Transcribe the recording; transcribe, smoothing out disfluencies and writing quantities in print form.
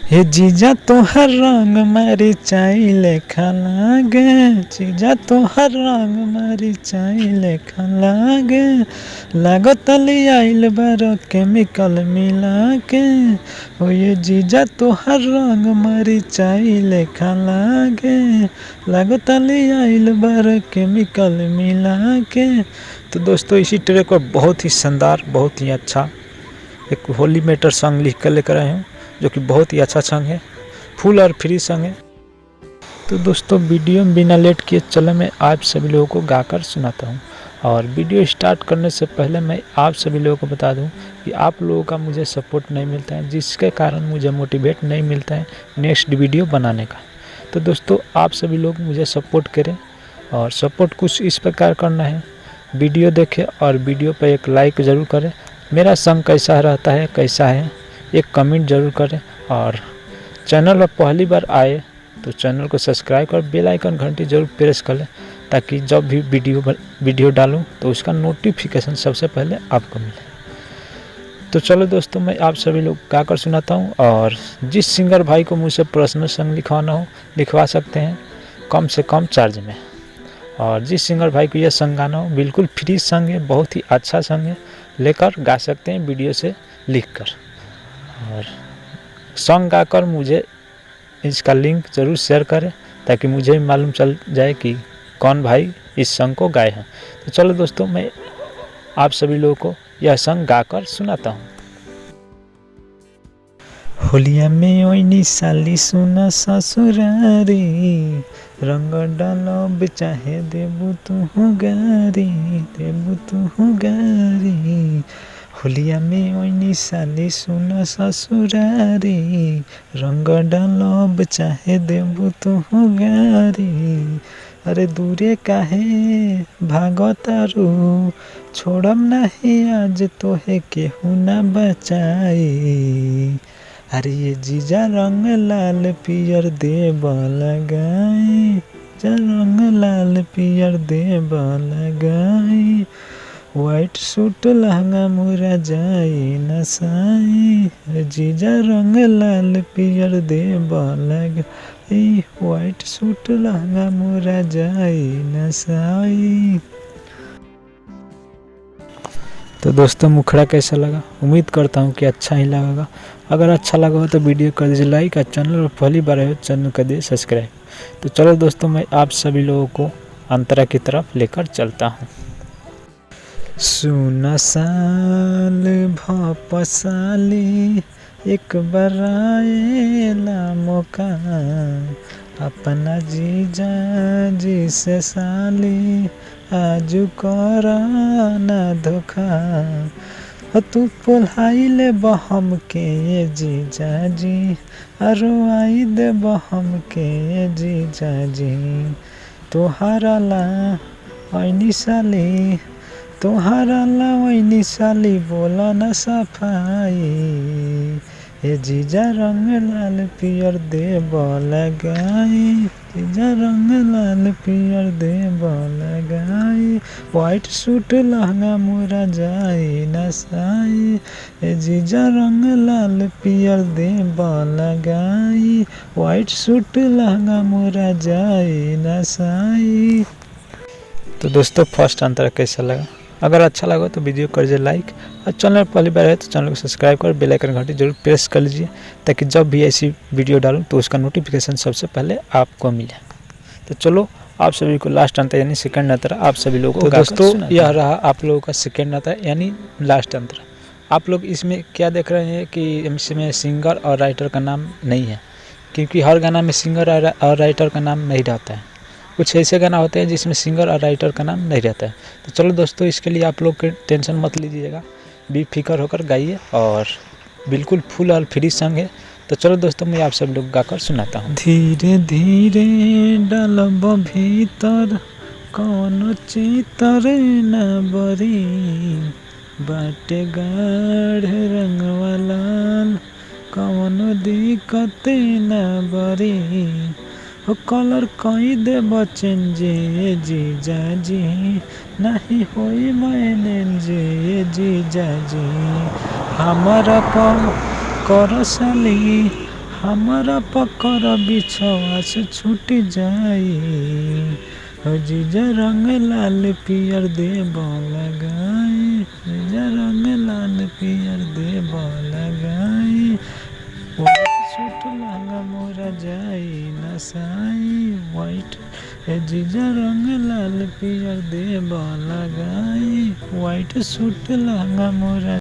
हे जीजा तोहर रंग मारी चाइले लागे, जीजा तोहर रंग मारी चाइले लागे, लागत आइल बारो केमिकल मिला के। ओ ये जीजा तोहर रंग मारी चाइले लागे, लागत आइल बारो केमिकल मिला के। तो दोस्तों इसी ट्रैक पर बहुत ही शानदार, बहुत ही अच्छा एक होली मैटर सॉन्ग लिख कर लेकर आए हैं, जो कि बहुत ही अच्छा सॉन्ग है, फुल और फ्री सॉन्ग है। तो दोस्तों वीडियो में बिना लेट किए चले मैं आप सभी लोगों को गाकर सुनाता हूँ। और वीडियो स्टार्ट करने से पहले मैं आप सभी लोगों को बता दूं कि आप लोगों का मुझे सपोर्ट नहीं मिलता है, जिसके कारण मुझे मोटिवेट नहीं मिलता है नेक्स्ट वीडियो बनाने का। तो दोस्तों आप सभी लोग मुझे सपोर्ट करें, और सपोर्ट कुछ इस प्रकार करना है, वीडियो देखें और वीडियो पर एक लाइक ज़रूर करें। मेरा सॉन्ग कैसा रहता है, कैसा है, एक कमेंट ज़रूर करें। और चैनल पर पहली बार आए तो चैनल को सब्सक्राइब कर बेल आइकन घंटी ज़रूर प्रेस कर लें, ताकि जब भी वीडियो डालूं तो उसका नोटिफिकेशन सबसे पहले आपको मिले। तो चलो दोस्तों मैं आप सभी लोग गाकर सुनाता हूं। और जिस सिंगर भाई को मुझसे पर्सनल सॉन्ग लिखवाना हो लिखवा सकते हैं कम से कम चार्ज में। और जिस सिंगर भाई को यह सॉन्ग गाना हो बिल्कुल फ्री सॉन्ग है, बहुत ही अच्छा सॉन्ग है, लेकर गा सकते हैं वीडियो से लिखकर। और सॉन्ग गाकर मुझे इसका लिंक ज़रूर शेयर करें, ताकि मुझे भी मालूम चल जाए कि कौन भाई इस सॉन्ग को गाए हैं। तो चलो दोस्तों मैं आप सभी लोगों को यह सॉन्ग गाकर सुनाता हूँ। होलिया में ओइनी साली सुना ससुरारी, रंग डालब चाहे देबू तू गारी, देबू तू गारी। होलिया में ओइनी साली सुना ससुरारी, रंग डालब चाहे देबू तू गारी। अरे दूरे काहे भागतारू, छोड़म नहीं आज तोहे केहू ना बचाई। अरे ये जीजा रंग लाल पियर देब लगाई, रंग लाल पियर देब लगाई। व्हाइट सूट लहंगा मुरा जाई नसाई, जीजा रंग लाल पियर देब लगाई। व्हाइट सूट लहंगा मुरा जाई नसाई। तो दोस्तों मुखड़ा कैसा लगा, उम्मीद करता हूँ कि अच्छा ही लगेगा। अगर अच्छा लगा हो तो वीडियो कर दीजिए लाइक, और चैनल पर पहली बार आए हो चैनल कर दीजिए सब्सक्राइब। तो चलो दोस्तों मैं आप सभी लोगों को अंतरा की तरफ लेकर चलता हूँ। सुना साल भपसाली एक बार आएला मौका, अपना जीजा जी से साली आजू करा ना धोखा। तू पोल्हाइले बहम के जीजा जी, अरो आई दे बहम के जीजा जी। तोहारा ला ओइनी साली, तोहारा ला ओइनी साली बोला न सफाई। हे जीजा रंग लाल पियर देब लगाई, जीजा रंग लाल पियर देब लगाई। व्हाइट सूट लहंगा मुरा जाई नसाई, हे जीजा रंग लाल पियर देब लगाई। व्हाइट सूट लहंगा मुरा जाई नसाई। तो दोस्तों फर्स्ट अंतरा कैसा लगा, अगर अच्छा लगा तो वीडियो कर दीजिए लाइक, और चैनल पर पहली बार है तो चैनल को सब्सक्राइब कर बेल आइकन घंटी जरूर प्रेस कर लीजिए, ताकि जब भी ऐसी वीडियो डालूं तो उसका नोटिफिकेशन सबसे पहले आपको मिले। तो चलो आप सभी को लास्ट अंतरा यानी सेकंड अंतरा आप सभी लोगों को। तो दोस्तों यह रहा आप लोगों का सेकंड अंतरा यानी लास्ट अंतरा। आप लोग इसमें क्या देख रहे हैं कि इसमें सिंगर और राइटर का नाम नहीं है, क्योंकि हर गाना में सिंगर और राइटर का नाम नहीं रहता है। कुछ ऐसे गाना होते हैं जिसमें सिंगर और राइटर का नाम नहीं रहता है। तो चलो दोस्तों इसके लिए आप लोग टेंशन मत लीजिएगा, बेफिक्र होकर गाइए, और बिल्कुल फुल और फ्री सॉन्ग है। तो चलो दोस्तों मैं आप सब लोग गाकर सुनाता हूँ। धीरे धीरे डालब भीतर कौनो चितर न बरी, बाटे गाढ़ रंगवा लाल कौनो दिक्कत न बरी। हो कलर कई दे बचन जे जीजा जी, नहीं होई मैंने जे जीजा जी। हमारा पर कर साली, हमारा पकड़ बिछवा से छूट जाई। हो जीजा रंग लाल पियर देब लगाई, जीजा रंग लाल पियर देब लगाई। व्हाइट सूट लहंगा मोरा जाई नसाई, व्हाइट ए जीजा रंग लाल पियर देब लगाई। व्हाइट सूट लहंगा मोरा